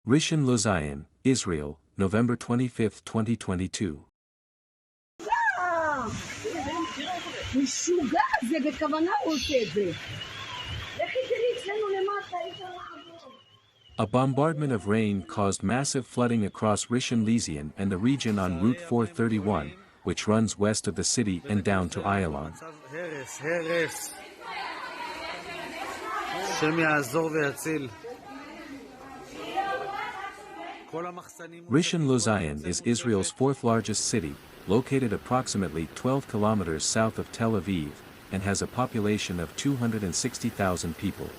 Rishon LeZion, Israel, November 25, 2022. משוגע זה, בכוונה הוא עושה את זה. לכי תראי אצלנו למטה, אי אפשר לעבור. A bombardment of rain caused massive flooding across Rishon LeZion and the region on Route 431, which runs west of the city and down to Ayalon. Rishon LeZion is Israel's fourth largest city, located approximately 12 kilometers south of Tel Aviv, and has a population of 260,000 people.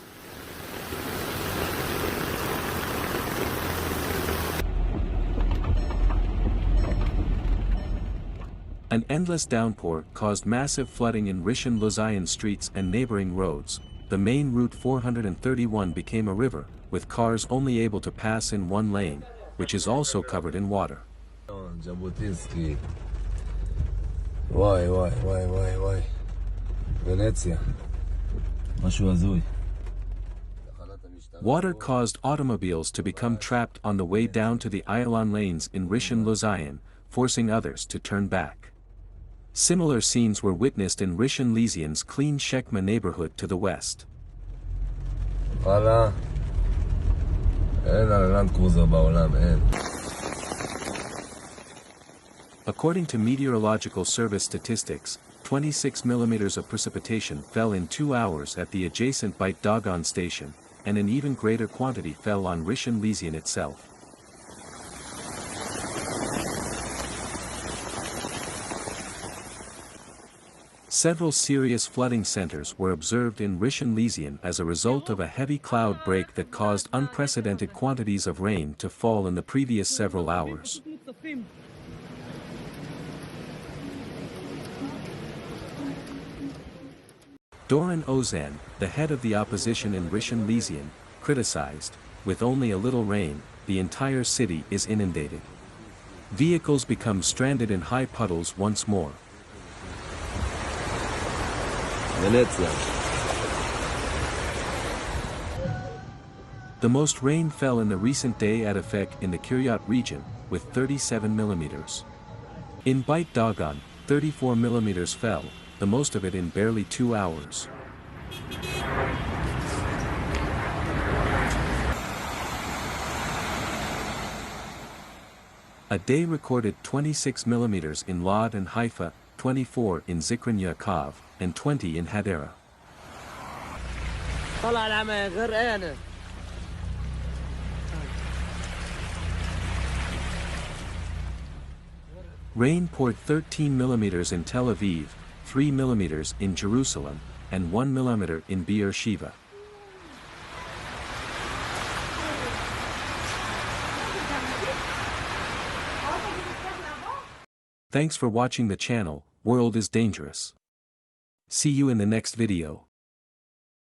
An endless downpour caused massive flooding in Rishon LeZion streets and neighboring roads. The main Route 431 became a river, with cars only able to pass in one lane, which is also covered in water. Water caused automobiles to become trapped on the way down to the Ayalon lanes in Rishon LeZion, forcing others to turn back. Similar scenes were witnessed in Rishon LeZion's Clean Shekma neighborhood to the west. According to Meteorological Service statistics, 26 millimeters of precipitation fell in 2 hours at the adjacent Beit Dagon station, and an even greater quantity fell on Rishon LeZion itself. Several serious flooding centers were observed in Rishon LeZion as a result of a heavy cloud break that caused unprecedented quantities of rain to fall in the previous several hours. Doron Ozan, the head of the opposition in Rishon LeZion, criticized, "With only a little rain, the entire city is inundated. Vehicles become stranded in high puddles once more." The most rain fell in the recent day at Afek in the Kiryat region, with 37 millimeters. In Beit Dagon, 34 millimeters fell, the most of it in barely 2 hours. A day recorded 26 millimeters in Lod and Haifa, 24 in Zikron Yaakov, and 20 in Hadera. Rain poured 13 millimeters in Tel Aviv, 3 millimeters in Jerusalem, and 1 millimeter in Beersheba. Thanks for watching the channel. World is dangerous. See you in the next video.